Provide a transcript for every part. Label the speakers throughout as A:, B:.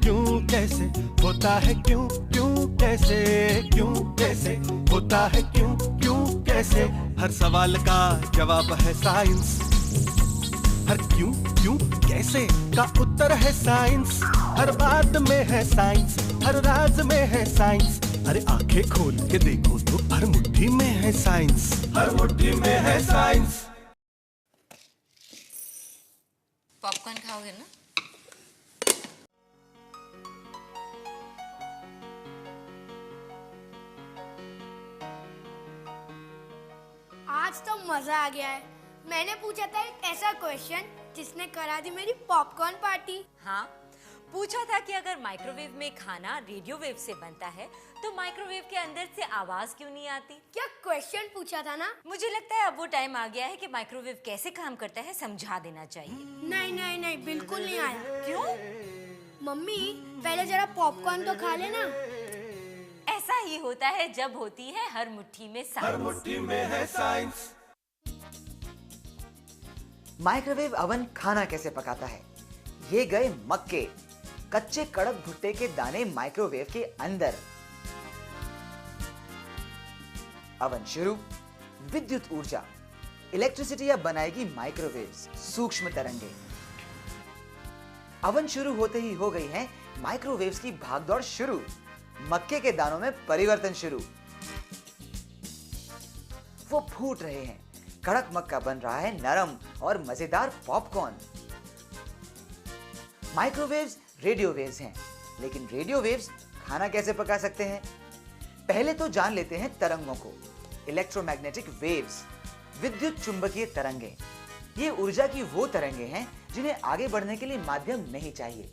A: क्यों कैसे होता है, क्यों क्यों कैसे, क्यों कैसे होता है, क्यों क्यों कैसे, हर सवाल का जवाब है साइंस, हर क्यों क्यों कैसे का उत्तर है साइंस, हर बात में है साइंस, हर राज में है साइंस, अरे आंखें खोल के देखो तो हर मुट्ठी में है साइंस, हर मुट्ठी में है साइंस।
B: पॉपकॉर्न खाओगे ना?
C: आज तो मजा आ गया है। मैंने पूछा था एक ऐसा क्वेश्चन जिसने करा दी मेरी पॉपकॉर्न पार्टी।
B: हाँ, पूछा था कि अगर माइक्रोवेव में खाना रेडियो वेव से बनता है तो माइक्रोवेव के अंदर से आवाज क्यों नहीं आती?
C: क्या क्वेश्चन पूछा था ना?
B: मुझे लगता है अब वो टाइम आ गया है कि माइक्रोवेव कैसे काम करता है समझा देना चाहिए।
C: नहीं नहीं नहीं, बिल्कुल नहीं आया।
B: क्यों?
C: मम्मी पहले जरा पॉपकॉर्न तो खा लेना।
B: ऐसा ही होता है जब होती है हर मुट्ठी में साइंस।
A: हर मुट्ठी में है साइंस।
D: माइक्रोवेव अवन खाना कैसे पकाता है? ये गए मक्के, कच्चे कड़क भुट्टे के दाने माइक्रोवेव के अंदर। अवन शुरू, विद्युत ऊर्जा, इलेक्ट्रिसिटी अब बनाएगी माइक्रोवेव्स, सूक्ष्म तरंगे। अवन शुरू होते ही हो गई है माइक्रोवेव्स की भागदौड़ शुरू, मक्के के दानों में परिवर्तन शुरू। वो फूट रहे हैं, कड़क मक्का बन रहा है नरम और मजेदार पॉपकॉर्न। माइक्रोवेव्स रेडियो वेव्स हैं, लेकिन रेडियो वेव्स खाना कैसे पका सकते हैं? पहले तो जान लेते हैं तरंगों को। इलेक्ट्रोमैग्नेटिक वेव्स, विद्युत चुंबकीय तरंगे। ये ऊर्जा की वो तरंगे हैं जिन्हें आगे बढ़ने के लिए माध्यम नहीं चाहिए।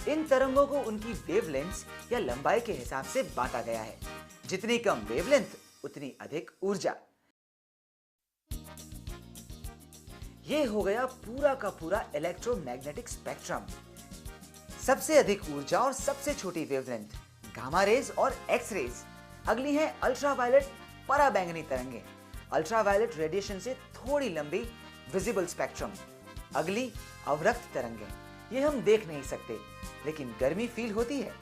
D: इन तरंगों को उनकी वेवलेंथ या लंबाई के हिसाब से बांटा गया है। जितनी कम वेवलेंथ उतनी अधिक ऊर्जा। ये हो गया पूरा का पूरा इलेक्ट्रोमैग्नेटिक स्पेक्ट्रम। सबसे अधिक ऊर्जा और सबसे छोटी वेवलेंथ, गामा रेज और एक्स रेज। अगली है अल्ट्रावायलेट पराबैंगनी तरंगे, अल्ट्रावायलेट रेडिएशन से थोड़ी लंबी विजिबल स्पेक्ट्रम। अगली अवरक्त तरंगे, ये हम देख नहीं सकते लेकिन गर्मी फील होती है।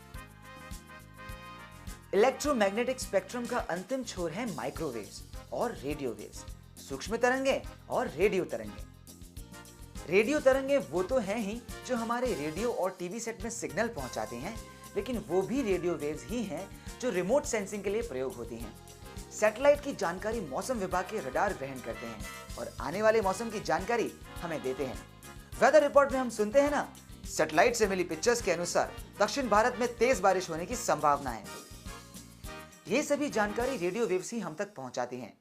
D: इलेक्ट्रोमैग्नेटिक स्पेक्ट्रम का अंतिम छोर है माइक्रोवेव्स और रेडियो वेव्स, सूक्ष्म तरंगे और रेडियो तरंगे। रेडियो तरंगे वो तो हैं ही जो हमारे रेडियो और टीवी सेट में सिग्नल पहुंचाते हैं, लेकिन वो भी रेडियो वेव्स ही हैं जो रिमोट सेंसिंग के लिए प्रयोग होती हैं। सैटेलाइट की जानकारी मौसम विभाग के रडार ग्रहण करते हैं और आने वाले मौसम की जानकारी हमें देते हैं। वेदर रिपोर्ट में हम सुनते हैं ना, सैटेलाइट से मिली पिक्चर्स के अनुसार दक्षिण भारत में तेज बारिश होने की संभावना है। ये सभी जानकारी रेडियो वेव्स ही हम तक पहुंचाती हैं।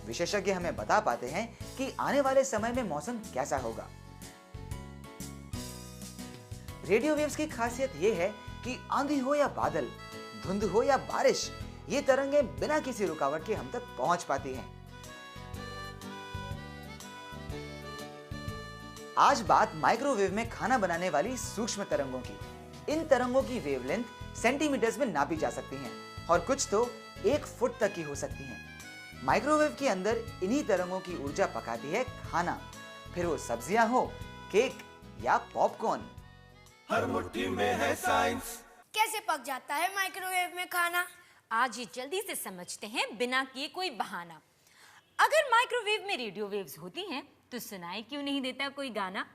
D: विशेषज्ञ हमें बता पाते हैं कि आने वाले समय में मौसम कैसा होगा। रेडियो वेव्स की खासियत यह है कि आंधी हो या बादल, धुंध हो या बारिश, ये तरंगे बिना किसी रुकावट के हम तक पहुंच पाती हैं। आज बात माइक्रोवेव में खाना बनाने वाली सूक्ष्म तरंगों की। इन तरंगों की वेवलेंथ सेंटीमीटर्स में नापी जा सकती हैं और कुछ तो 1 फुट तक की हो सकती हैं। माइक्रोवेव के अंदर इन्हीं तरंगों की ऊर्जा पकाती है खाना, फिर वो सब्जियां हो, केक या पॉपकॉर्न।
A: हर मुट्ठी में है साइंस।
C: कैसे पक जाता है माइक्रोवेव में खाना?
B: आज ये जल्दी से समझते हैं बिना किए कोई बहाना। अगर माइक्रोवेव में रेडियो वेव्स होती हैं तो सुनाई क्यों नहीं देता कोई गाना?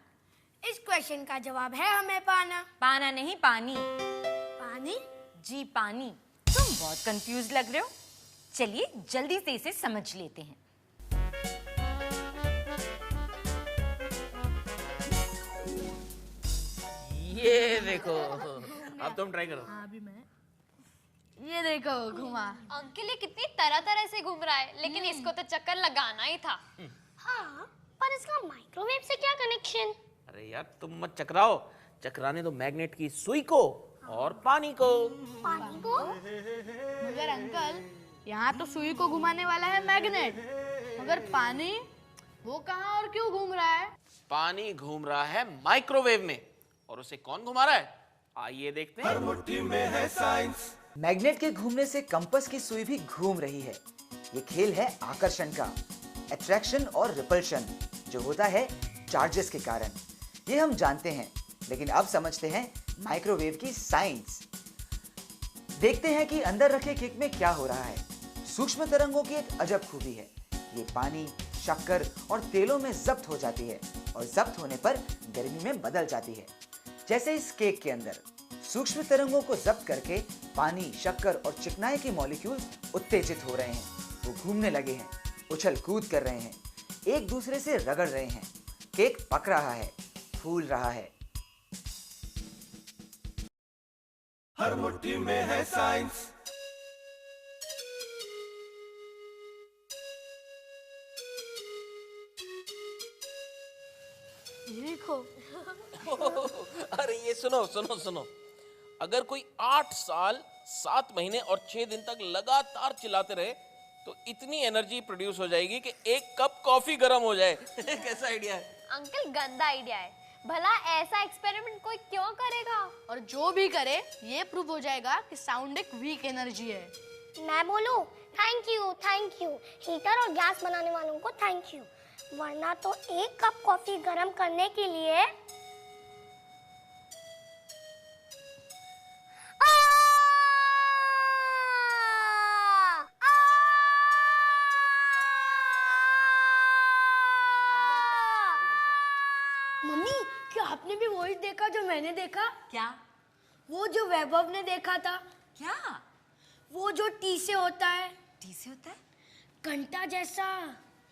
C: इस क्वेश्चन का जवाब है हमें पाना।
B: पाना नहीं, पानी।
C: पानी?
B: जी पानी। तुम बहुत कंफ्यूज लग रहे हो। चलिए जल्दी से इसे समझ लेते हैं।
E: ये देखो, अब तुम ट्राई करो।
F: हाँ अभी मैं ये देखो घुमा।
G: अंकल ये कितनी तरह तरह से घूम रहा है, लेकिन इसको तो चक्कर लगाना ही था।
C: हाँ, पर इसका माइक्रोवेव से क्या कनेक्शन?
E: अरे यार तुम मत चकराओ, चकराने दो मैग्नेट की सुई को और पानी को।
C: पानी को?
F: मगर अंकल यहाँ तो सुई को घुमाने वाला है मैग्नेट, मगर पानी वो कहाँ और क्यों घूम रहा है?
E: पानी घूम रहा है माइक्रोवेव में, और उसे कौन घुमा रहा है? आइए देखते हैं।
A: हर मुट्ठी में है साइंस।
D: मैग्नेट के घूमने से कंपास की सुई भी घूम रही है। ये खेल है आकर्षण का। अट्रैक्शन और रिपल्शन, जो होता है चार्जेस के कारण। ये हम जानते हैं, लेकिन अब समझते हैं माइक्रोवेव की साइंस। देखते हैं कि अंदर रखे केक में क्या हो रहा है। सूक्ष्म तरंगों की एक अजब खूबी है, ये पानी, शक्कर और तेलों में जब्त हो जाती है और जब्त होने पर गर्मी में बदल जाती है। जैसे इस केक के अंदर सूक्ष्म तरंगों को जब्त करके पानी, शक्कर और चिकनाई के मॉलिक्यूल्स उत्तेजित हो रहे हैं। वो घूमने लगे हैं, उछल कूद कर रहे हैं, एक दूसरे से रगड़ रहे हैं। केक पक रहा है, फूल रहा है।
A: हर मुट्ठी में है साइंस।
F: देखो,
E: अरे ये सुनो सुनो सुनो, अगर कोई 8 साल 7 महीने और 6 दिन तक लगातार चिल्लाते रहे तो इतनी एनर्जी प्रोड्यूस हो जाएगी कि 1 कप कॉफी गर्म हो जाए। कैसा आइडिया है?
G: अंकल गंदा आइडिया है। भला ऐसा एक्सपेरिमेंट कोई क्यों करेगा?
F: और जो भी करे ये प्रूव हो जाएगा कि साउंड एक वीक एनर्जी है।
C: मैं बोलूं? थैंक यू हीटर और गैस बनाने वालों को थैंक यू, वरना तो 1 कप कॉफी गर्म करने के लिए मम्मी, क्या आपने भी वही देखा जो मैंने देखा?
B: क्या?
C: वो जो वैभव ने देखा था,
B: क्या?
C: वो जो टी से होता है,
B: टी से होता है?
C: घंटा जैसा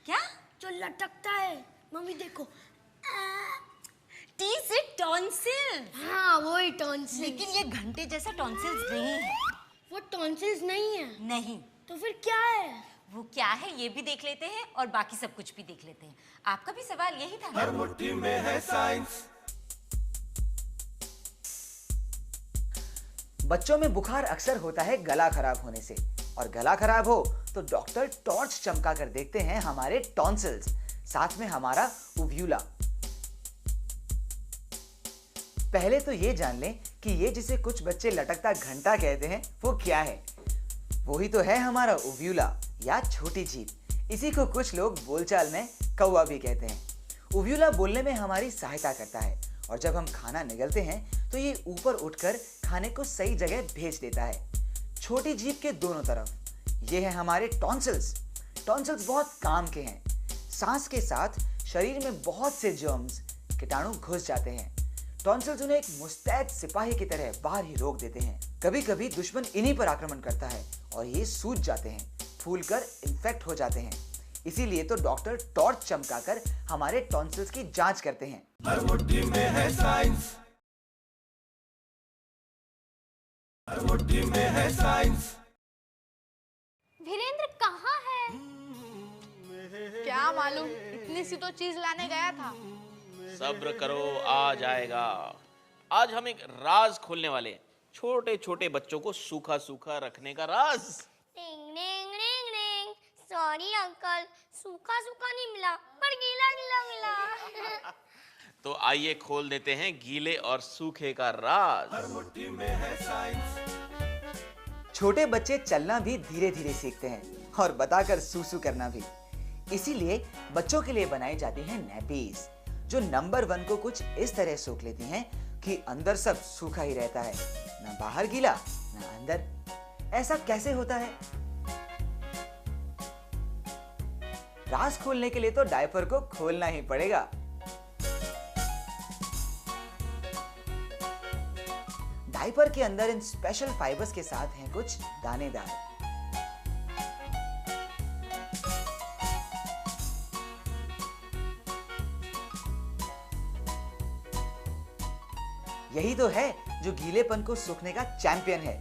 B: क्या?
C: जो लटकता है। मम्मी देखो।
B: टी से टॉन्सिल।
C: हाँ, वही टॉन्सिल।
B: लेकिन ये घंटे जैसा टॉन्सिल्स नहीं है।
C: वो टॉन्सिल्स नहीं है।
B: नहीं।
C: तो फिर क्या है?
B: वो क्या है ये भी देख लेते हैं और बाकी सब कुछ भी देख लेते हैं। आपका भी सवाल यही था ना?
A: हर मुट्ठी में है साइंस।
D: बच्चों में बुखार अक्सर होता है गला खराब होने से, और गला खराब हो तो डॉक्टर टॉर्च चमका कर देखते हैं हमारे टॉन्सिल्स, साथ में हमारा उव्यूला। पहले तो ये जान लें कि ये जिसे कुछ बच्चे लटकता घंटा कहते हैं वो क्या है। वही तो है हमारा उव्यूला या छोटी जीभ। इसी को कुछ लोग बोलचाल में कौवा भी कहते हैं। उव्यूला बोलने में हमारी सहायता करता है, और जब हम खाना निगलते हैं तो ये ऊपर उठकर खाने को सही जगह भेज देता है, छोटी जीभ के दोनों तरफ। ये है हमारे टॉन्सिल्स। टॉन्सिल्स बहुत काम के हैं। सांस के साथ शरीर में बहुत से जर्म्स, कीटाणु घुस जाते हैं। टॉन्सिल्स उन्हें एक मुस्तैद सिपाही की तरह बाहर ही रोक देते हैं। कभी कभी दुश्मन इन्हीं पर आक्रमण करता है और ये सूज जाते हैं, फूलकर इन्फेक्ट हो जाते हैं। इसीलिए तो डॉक्टर टॉर्च चमकाकर हमारे टॉन्सिल्स की जांच करते हैं।
A: हर मुट्ठी में है साइंस। हर मुट्ठी में है साइंस।
G: वीरेंद्र कहाँ है?
F: क्या मालूम, इतनी सी तो चीज लाने गया था।
E: सब्र करो, आ जाएगा। आज हम एक राज खोलने वाले हैं, छोटे छोटे बच्चों को सूखा सूखा रखने का राज।
C: Ring ring ring ring. Sorry uncle, सूखा सूखा नहीं मिला पर गीला गीला मिला।
E: तो आइए खोल देते हैं गीले और सूखे का राज।
A: हर मुट्ठी में है साइंस।
D: छोटे बच्चे चलना भी धीरे धीरे सीखते हैं और बताकर सूसू करना भी। इसीलिए बच्चों के लिए बनाई जाती हैं नैपीज, जो नंबर 1 को कुछ इस तरह सोख लेती हैं कि अंदर सब सूखा ही रहता है, ना बाहर गीला ना अंदर। ऐसा कैसे होता है? राज खोलने के लिए तो डायपर को खोलना ही पड़ेगा। डायपर के अंदर इन स्पेशल फाइबर्स के साथ हैं कुछ दानेदार। यही तो है जो गीलेपन को सूखने का चैंपियन है।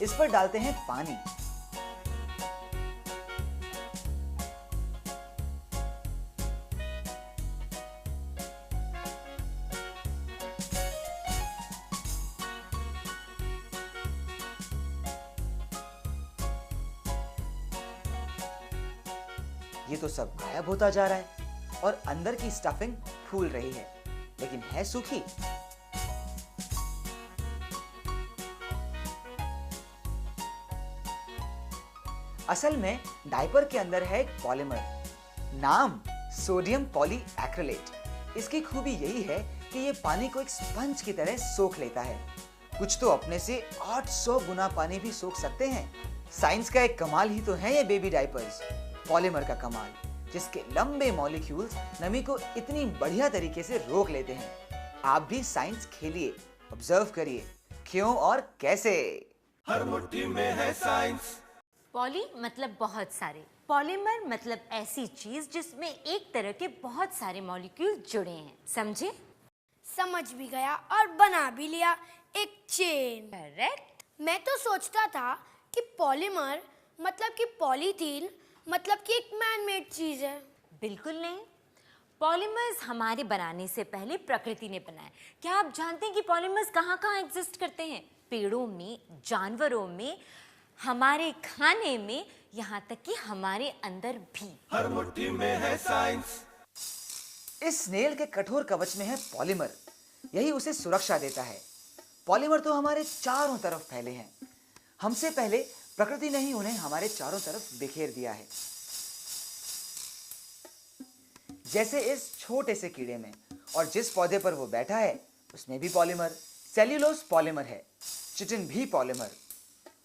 D: इस पर डालते हैं पानी। ये तो सब गायब होता जा रहा है और अंदर की स्टफिंग फूल रही है, लेकिन है सूखी। असल में डायपर के अंदर है एक पॉलीमर नाम सोडियम पॉलीएक्रिलेट। इसकी खूबी यही है कि ये पानी को एक स्पंज की तरह सोख लेता है। कुछ तो अपने से 800 गुना पानी भी सोख सकते हैं। साइंस का एक कमाल ही तो है ये बेबी डायपर्स, पॉलीमर का कमाल, जिसके लंबे मॉलिक्यूल्स नमी को इतनी बढ़िया तरीके से रोक लेते हैं। आप भी साइंस खेलिए, ऑब्जर्व करिए क्यों और कैसे।
A: हर मुट्ठी में है साइंस।
B: पॉली मतलब बहुत सारे, पॉलीमर मतलब ऐसी चीज जिसमें एक तरह के बहुत सारे मॉलिक्यूल जुड़े हैं, समझे?
H: समझ भी गया और बना भी लिया, एक चेन।
B: करेक्ट।
H: मैं तो सोचता था कि पॉलीमर मतलब कि पॉलीथीन मतलब कि एक मैन मेड चीज है।
B: बिल्कुल नहीं, पॉलीमर्स हमारे बनाने से पहले प्रकृति ने बनाए। क्या आप जानते हैं कि पॉलीमर्स कहाँ कहाँ एग्जिस्ट करते हैं? पेड़ों में, जानवरों में, हमारे खाने में, यहाँ तक कि हमारे अंदर भी।
A: हर मुट्ठी में है साइंस।
D: इस स्नेल के कठोर कवच में है पॉलीमर, यही उसे सुरक्षा देता है। पॉलीमर तो हमारे चारों तरफ फैले हैं। हमसे पहले प्रकृति ने ही उन्हें हमारे चारों तरफ बिखेर दिया है। जैसे इस छोटे से कीड़े में, और जिस पौधे पर वो बैठा है उसमें भी पॉलीमर। सेल्यूलोज पॉलीमर है, चिटिन भी पॉलीमर।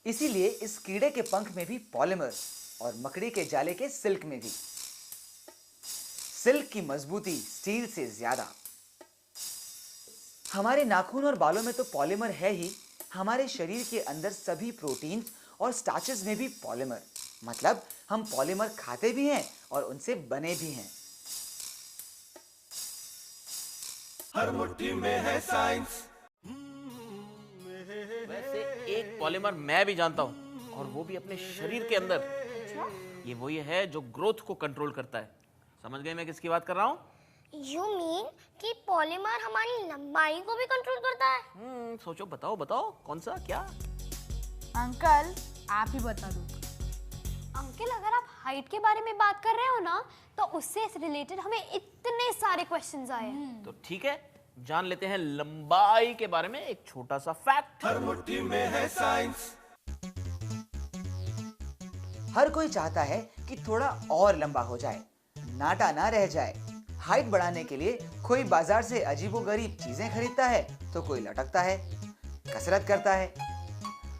D: इसीलिए इस कीड़े के पंख में भी पॉलीमर, और मकड़ी के जाले के सिल्क में भी। सिल्क की मजबूती स्टील से ज्यादा। हमारे नाखून और बालों में तो पॉलीमर है ही, हमारे शरीर के अंदर सभी प्रोटीन्स और स्टार्चेस में भी पॉलीमर। मतलब हम पॉलीमर खाते भी हैं और उनसे बने भी हैं।
A: हर मुट्ठी में है साइंस।
E: वैसे एक पॉलीमर मैं भी जानता हूँ, और वो भी अपने शरीर के अंदर। ये वही है जो ग्रोथ को कंट्रोल करता है। समझ गए मैं किसकी बात कर रहा हूँ?
C: यू मीन कि पॉलीमर हमारी लंबाई को भी कंट्रोल करता है?
E: सोचो, बताओ बताओ कौन सा, क्या?
F: अंकल आप ही बता दो।
G: अंकल अगर आप हाइट के बारे में बात कर रहे हो ना, तो उससे रिलेटेड हमें इतने सारे क्वेश्चंस आए हैं।
E: तो ठीक है, जान लेते हैं लंबाई के बारे में एक छोटा सा फैक्ट।
A: हर मुट्ठी में है साइंस।
D: हर कोई चाहता है कि थोड़ा और लंबा हो जाए, नाटा ना रह जाए। हाइट बढ़ाने के लिए कोई बाजार से अजीबोगरीब चीजें खरीदता है, तो कोई लटकता है, कसरत करता है।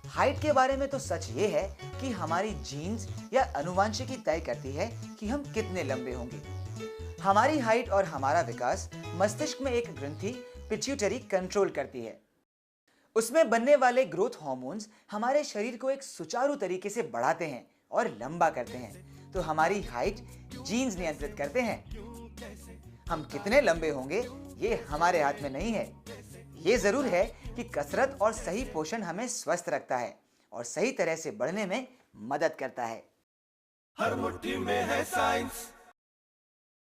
D: हाइट के बारे में तो सच ये है कि हमारी जीन्स या अनुवांशिकी तय करती है कि हम कितने लंबे होंगे। हमारी हाइट और हमारा विकास मस्तिष्क में एक ग्रंथि पिट्यूटरी कंट्रोल करती है। उसमें बनने वाले ग्रोथ हार्मोन्स हमारे शरीर को एक सुचारू तरीके से बढ़ाते हैं और लंबा करते हैं। तो हमारी हाइट जीन्स नियंत्रित करते हैं। हम कितने लंबे होंगे ये हमारे हाथ में नहीं है। ये जरूर है कि कसरत और सही पोषण हमें स्वस्थ रखता है और सही तरह से बढ़ने में मदद करता है।
A: हर मुट्ठी में है साइंस।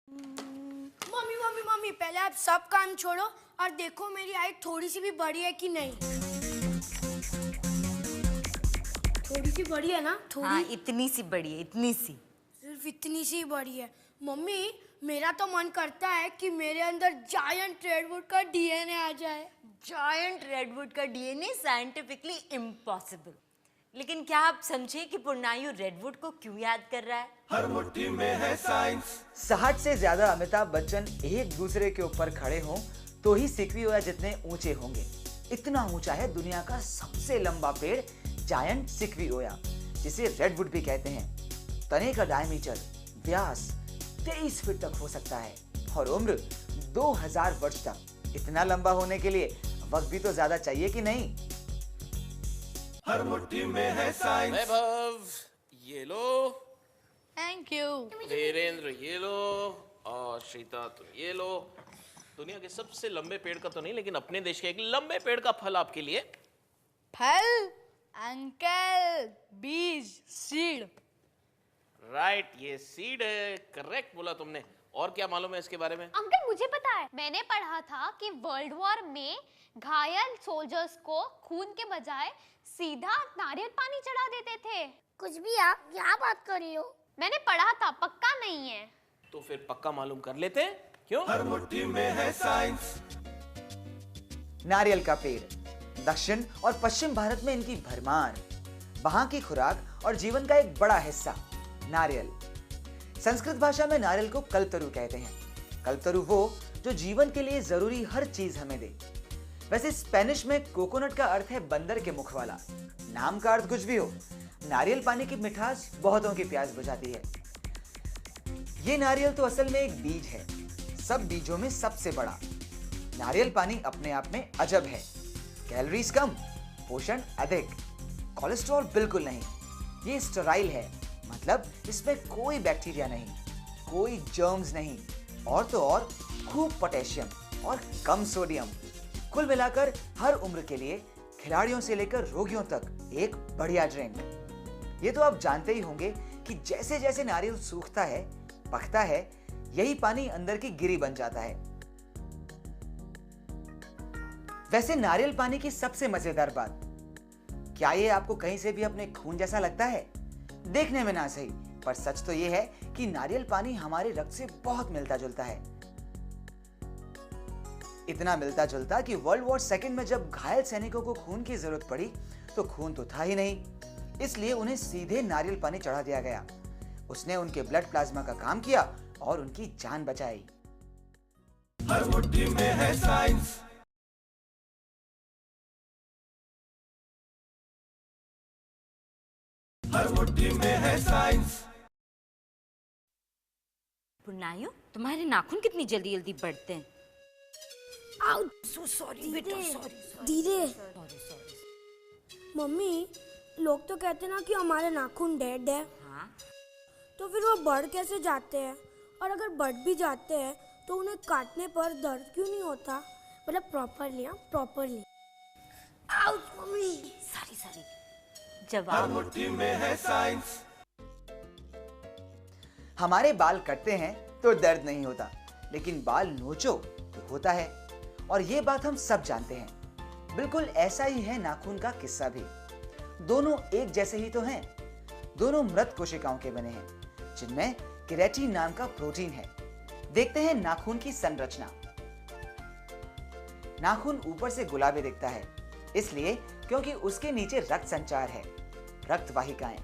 H: मम्मी मम्मी मम्मी, पहले आप सब काम छोड़ो और देखो मेरी हाइट थोड़ी सी भी बड़ी है कि नहीं। थोड़ी सी बड़ी है ना? थोड़ी?
B: हाँ, इतनी सी बड़ी है, इतनी सी।
H: सिर्फ इतनी सी बड़ी है। मम्मी मेरा तो मन करता है कि मेरे अंदर जायंट रेडवुड का डीएनए आ जाए।
B: जायंट रेडवुड का डीएनए साइंटिफिकली इम्पॉसिबल। लेकिन क्या आप समझे कि पुरनायु रेडवुड को क्यों याद कर रहा है?
A: हर मुट्ठी में है साइंस।
D: 60 से ज्यादा अमिताभ बच्चन एक दूसरे के ऊपर खड़े हों तो ही सिक्वियोया जितने ऊंचे होंगे। इतना ऊंचा है दुनिया का सबसे लंबा पेड़ जायंट सिक्वियोया, जिसे रेडवुड भी कहते हैं। तने का डायमीटर, व्यास 23 फीट तक हो सकता है और उम्र 2000 वर्ष तक। इतना लंबा होने के लिए वक्त भी तो ज्यादा चाहिए कि नहीं?
A: हर मुट्ठी में है साइंस।
E: वैभव ये लो,
F: थैंक यू।
E: वीरेंद्र ये लो, और श्रीता तुम ये लो। दुनिया के सबसे लंबे पेड़ का तो नहीं, लेकिन अपने देश के एक लंबे पेड़ का फल आपके लिए।
F: फल? अंकल बीज, सीड।
E: राइट, ये सीड है। करेक्ट बोला तुमने। और क्या मालूम है इसके बारे में?
G: अंकल मुझे पता है, मैंने पढ़ा था कि वर्ल्ड वॉर में घायल सोल्जर्स को खून के बजाय सीधा नारियल पानी चढ़ा देते थे।
C: कुछ भी आप क्या बात कर रही हो?
G: मैंने पढ़ा था, पक्का नहीं है।
E: तो फिर पक्का मालूम कर लेते हैं, क्यों?
A: हर मुट्ठी में है साइंस।
D: नारियल का पेड़ दक्षिण और पश्चिम भारत में इनकी भरमार। वहां की खुराक और जीवन का एक बड़ा हिस्सा नारियल। संस्कृत भाषा में नारियल को कल्पतरु कहते हैं। कल्पतरु वो जो जीवन के लिए जरूरी हर चीज हमें दे। वैसे स्पेनिश में कोकोनट का अर्थ है बंदर के मुख वाला। नाम का अर्थ कुछ भी हो, नारियल पानी की मिठास बहुतों की प्यास बुझाती है। ये नारियल तो असल में एक बीज है, सब बीजों में सबसे बड़ा। नारियल पानी अपने आप में अजब है। कैलोरीज कम, पोषण अधिक, कोलेस्ट्रॉल बिल्कुल नहीं। ये स्टेराइल है, मतलब इसमें कोई बैक्टीरिया नहीं, कोई जर्म्स नहीं, और तो और खूब पोटेशियम और कम सोडियम। कुल मिलाकर हर उम्र के लिए, खिलाड़ियों से लेकर रोगियों तक एक बढ़िया ड्रिंक। ये तो आप जानते ही होंगे कि जैसे जैसे नारियल सूखता है, पकता है, यही पानी अंदर की गिरी बन जाता है। वैसे नारियल पानी की सबसे मजेदार बात, क्या ये आपको कहीं से भी अपने खून जैसा लगता है? देखने में ना सही, पर सच तो ये है कि नारियल पानी हमारे रक्त से बहुत मिलता जुलता है। इतना मिलता जुलता कि वर्ल्ड वॉर सेकंड में जब घायल सैनिकों को खून की जरूरत पड़ी तो खून तो था ही नहीं, इसलिए उन्हें सीधे नारियल पानी चढ़ा दिया गया। उसने उनके ब्लड प्लाज्मा का काम किया और उनकी जान बचाई।
A: हर मुट्ठी में है साइंस, हर मुट्ठी में है साइंस।
B: पुन्नायु, तुम्हारे नाखून कितनी जल्दी जल्दी बढ़ते हैं।
H: धीरे। मम्मी, लोग तो कहते ना कि हमारे नाखून डेड है।
B: हाँ,
H: तो फिर वो बढ़ कैसे जाते हैं? और अगर बढ़ भी जाते हैं तो उन्हें काटने पर दर्द क्यों नहीं होता? मतलब प्रॉपरली। Ouch mummy.
B: सॉरी।
A: हर
B: जवाब।
A: मुट्ठी में है साइंस।
D: हमारे बाल कटते हैं तो दर्द नहीं होता, लेकिन बाल नोचो तो होता है, और ये बात हम सब जानते हैं। बिल्कुल ऐसा ही है नाखून का किस्सा भी। दोनों एक जैसे ही तो हैं। दोनों मृत कोशिकाओं के बने हैं, जिनमें केराटिन नाम का प्रोटीन है। देखते हैं नाखून की संरचना। नाखून ऊपर से गुलाबी दिखता है, इसलिए क्योंकि उसके नीचे रक्त संचार है, रक्त वाहिकाएं।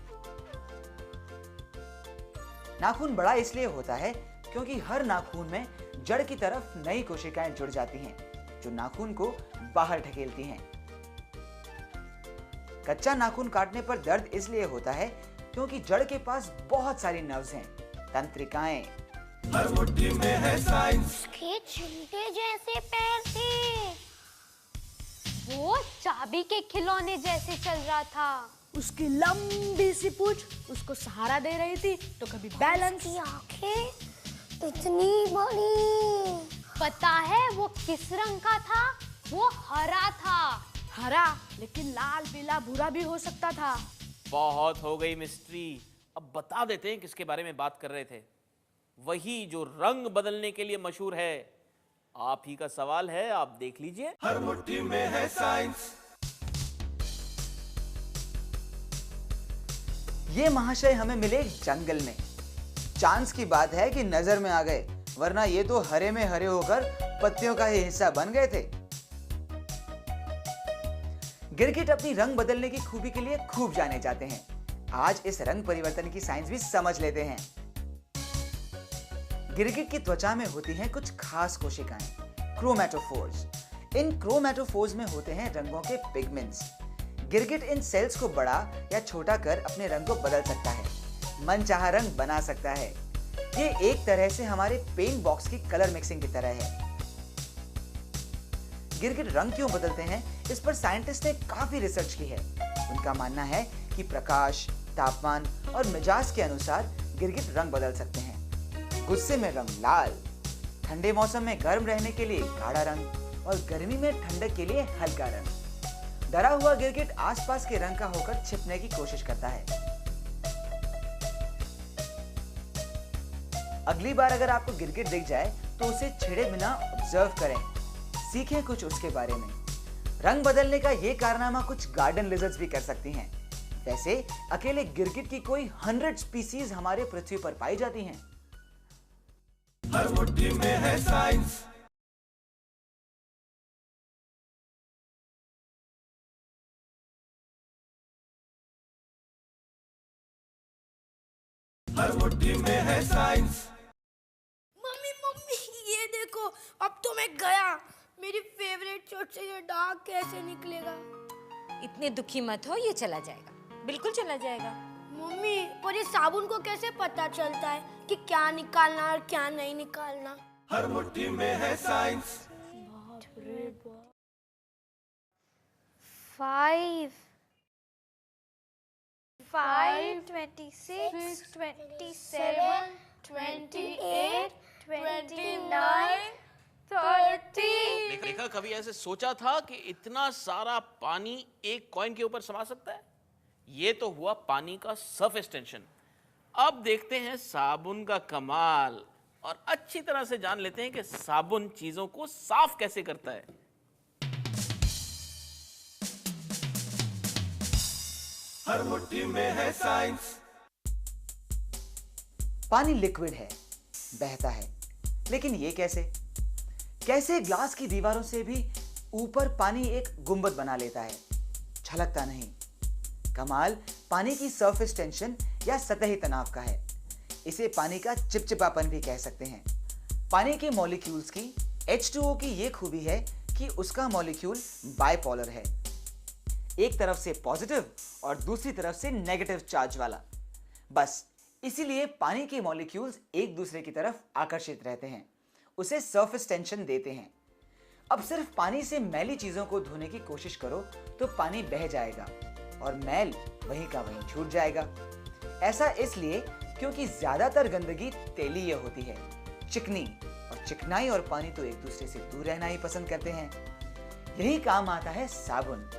D: नाखून बड़ा इसलिए होता है क्योंकि हर नाखून में जड़ की तरफ नई कोशिकाएं जुड़ जाती हैं, जो नाखून को बाहर ढकेलती हैं। कच्चा नाखून काटने पर दर्द इसलिए होता है क्योंकि जड़ के पास बहुत सारी नर्व्स हैं, तंत्रिकाएं।
A: हर मुट्ठी में है साइंस।
C: के चिमटे जैसे पैर थे।
G: वो चाबी के खिलौने जैसे चल रहा था।
F: उसकी लंबी सी पूंछ उसको सहारा दे रही थी, तो कभी बैलेंस।
C: की आंखें इतनी बड़ी।
G: पता है वो किस रंग का था? वो हरा था।
F: हरा, लेकिन लाल, पीला, भूरा भी हो सकता था।
E: बहुत हो गई मिस्ट्री, अब बता देते हैं किसके बारे में बात कर रहे थे। वही जो रंग बदलने के लिए मशहूर है। आप ही का सवाल है, आप देख लीजिए।
A: हर मुट्ठी में है साइंस।
D: ये महाशय हमें मिले जंगल में। चांस की बात है कि नजर में आ गए, वरना ये तो हरे में हरे होकर पत्तियों का ही हिस्सा बन गए थे। गिरगिट अपनी रंग बदलने की खूबी के लिए खूब जाने जाते हैं। आज इस रंग परिवर्तन की साइंस भी समझ लेते हैं। गिरगिट की त्वचा में होती हैं कुछ खास कोशिकाएं, क्रोमैटोफोर्स। इन क्रोमैटोफोर्स में होते हैं रंगों के पिगमेंट्स। गिरगिट इन सेल्स को बड़ा या छोटा कर अपने रंग को बदल सकता है, मनचाहा रंग बना सकता है। ये एक तरह से हमारे पेंट बॉक्स की कलर मिक्सिंग की तरह है। गिरगिट रंग क्यों बदलते हैं, इस पर साइंटिस्ट ने काफी रिसर्च की है। उनका मानना है कि प्रकाश, तापमान और मिजाज के अनुसार गिरगिट रंग बदल सकते हैं। गुस्से में रंग लाल, ठंडे मौसम में गर्म रहने के लिए गाढ़ा रंग, और गर्मी में ठंडक के लिए हल्का रंग। डरा हुआ गिरगिट आसपास के रंग का होकर छिपने की कोशिश करता है। अगली बार अगर आपको गिरगिट दिख जाए तो उसे छेड़े बिना ऑब्जर्व करें, सीखें कुछ उसके बारे में। रंग बदलने का ये कारनामा कुछ गार्डन लिजर्ड्स भी कर सकती हैं। वैसे अकेले गिरगिट की कोई 100 स्पीसीज हमारे पृथ्वी पर पाई जाती हैं।
A: हर मुट्ठी में है साइंस। हर मुट्ठी में है साइंस।
H: मम्मी मम्मी ये देखो, अब तो मैं गया। मेरी फेवरेट चोट से ये दाग कैसे निकलेगा?
B: इतने दुखी मत हो, ये चला जाएगा, बिल्कुल चला जाएगा।
H: मम्मी पर ये साबुन को कैसे पता चलता है कि क्या निकालना और क्या नहीं निकालना?
A: हर मुट्ठी में है साइंस।
G: 5 26 27 28 29 30।
E: देखा कभी ऐसे सोचा था कि इतना सारा पानी एक कॉइन के ऊपर समा सकता है? ये तो हुआ पानी का सरफेस टेंशन। अब देखते हैं साबुन का कमाल और अच्छी तरह से जान लेते हैं कि साबुन चीजों को साफ कैसे करता है।
A: हर मुट्ठी में है साइंस।
D: पानी लिक्विड है, बहता है, लेकिन ये कैसे? कैसे ग्लास की दीवारों से भी ऊपर पानी एक गुंबद बना लेता है, छलकता नहीं। कमाल पानी की सरफेस टेंशन या सतही तनाव का है। इसे पानी का चिपचिपापन भी कह सकते हैं। पानी के मॉलिक्यूल्स की H2O की ये खूबी है कि उसका मॉलिक्यूल बाइपोलर है, एक तरफ से पॉजिटिव और दूसरी तरफ से नेगेटिव चार्ज वाला। बस इसीलिए पानी के मॉलिक्यूल्स एक दूसरे की तरफ आकर्षित रहते हैं, उसे सरफेस टेंशन देते हैं। अब सिर्फ पानी से मैली चीजों को धोने की कोशिश करो तो पानी बह जाएगा और मैल वहीं का वहीं छूट जाएगा। ऐसा इसलिए क्योंकि ज्यादातर गंदगी तेलीय होती है, चिकनी, और चिकनाई और पानी तो एक दूसरे से दूर रहना ही पसंद करते हैं। यही काम आता है साबुन।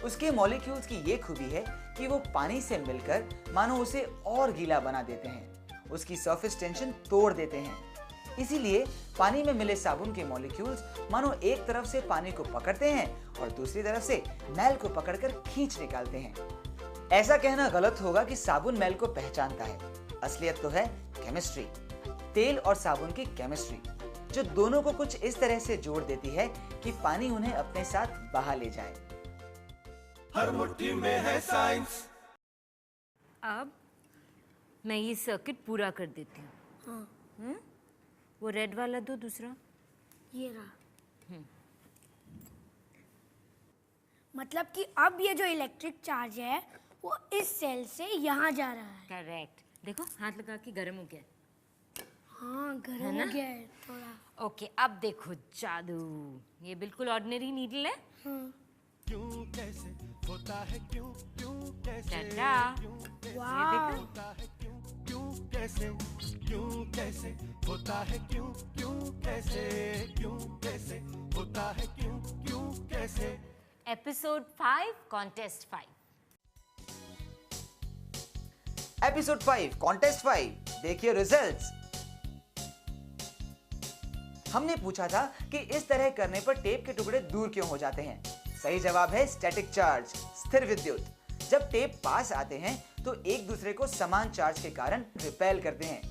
D: उसके मॉलिक्यूल्स की ये खूबी है कि वो पानी से मिलकर मानो उसे और गीला बना देते हैं, उसकी सरफेस टेंशन तोड़ देते हैं। इसीलिए पानी में मिले साबुन के मॉलिक्यूल्स मानो एक तरफ से पानी को पकड़ते हैं और दूसरी तरफ से मैल को पकड़कर खींच निकालते हैं। ऐसा कहना गलत होगा कि साबुन मैल को पहचानता है। असलियत तो है केमिस्ट्री, तेल और साबुन की केमिस्ट्री, जो दोनों को कुछ इस तरह से जोड़ देती है कि पानी उन्हें अपने साथ बहा ले जाए।
A: हर मुट्ठी में है साइंस।
B: अब मैं ये सर्किट पूरा कर देती हूँ। हाँ। वो रेड वाला दो, दूसरा
H: ये रहा। मतलब कि अब ये जो इलेक्ट्रिक चार्ज है वो इस सेल से यहाँ जा रहा है।
B: करेक्ट। देखो हाथ लगा के गर्म हो गया।
H: हाँ गर्म हो गया है थोड़ा।
B: ओके, अब देखो जादू। ये बिल्कुल ऑर्डिनरी नीडल है।
A: क्यों कैसे होता है, क्यों क्यों कैसे,
B: टाटा।
H: वाह।
A: होता है क्यों क्यों कैसे, क्यों कैसे होता है, क्यों क्यों कैसे, क्यों कैसे होता है, क्यों क्यों कैसे।
B: Episode 5 contest 5।
D: एपिसोड 5 कॉन्टेस्ट 5, देखिए रिजल्ट्स। हमने पूछा था कि इस तरह करने पर टेप के टुकड़े दूर क्यों हो जाते हैं। सही जवाब है स्टैटिक चार्ज, स्थिर विद्युत। जब टेप पास आते हैं तो एक दूसरे को समान चार्ज के कारण रिपेल करते हैं।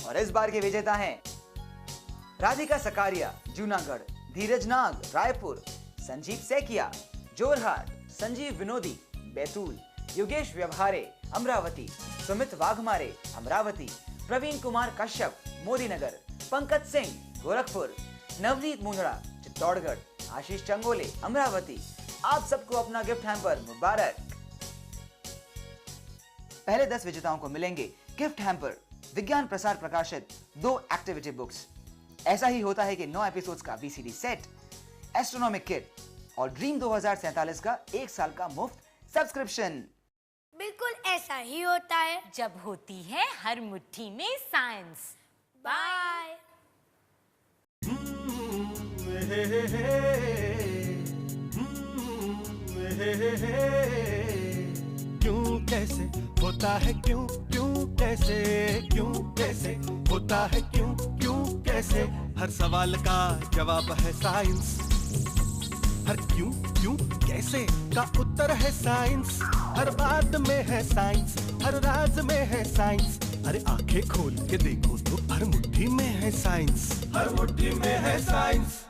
D: और इस बार के विजेता हैं राधिका सकारिया जूनागढ़, धीरज नाग रायपुर, संजीव सैकिया जोरहाट, संजीव विनोदी बैतूल, योगेश व्यवहारे अमरावती, सुमित वाघमारे अमरावती, प्रवीण कुमार कश्यप मोदीनगर, पंकज सिंह गोरखपुर, नवनीत मुंदड़ा चित्तौड़गढ़, आशीष चंगोले अमरावती। आप सबको अपना गिफ्ट हैम्पर मुबारक। पहले 10 विजेताओं को मिलेंगे गिफ्ट हैम्पर, विज्ञान प्रसार प्रकाशित 2 एक्टिविटी बुक्स। ऐसा ही होता है कि 9 एपिसोड्स का VCD सेट, एस्ट्रोनॉमिक किट और ड्रीम 2047 का 1 साल का मुफ्त सब्सक्रिप्शन।
H: बिल्कुल ऐसा ही होता है
B: जब होती है हर मुट्ठी में साइंस।
H: बाय।
A: क्यों कैसे होता है, क्यों क्यों कैसे, क्यों कैसे होता है, क्यों क्यों कैसे। हर सवाल का जवाब है साइंस। हर क्यों क्यों कैसे का उत्तर है साइंस। हर बात में है साइंस, हर राज में है साइंस। अरे आंखें खोल के देखो तो हर मुट्ठी में है साइंस। हर मुट्ठी में है साइंस।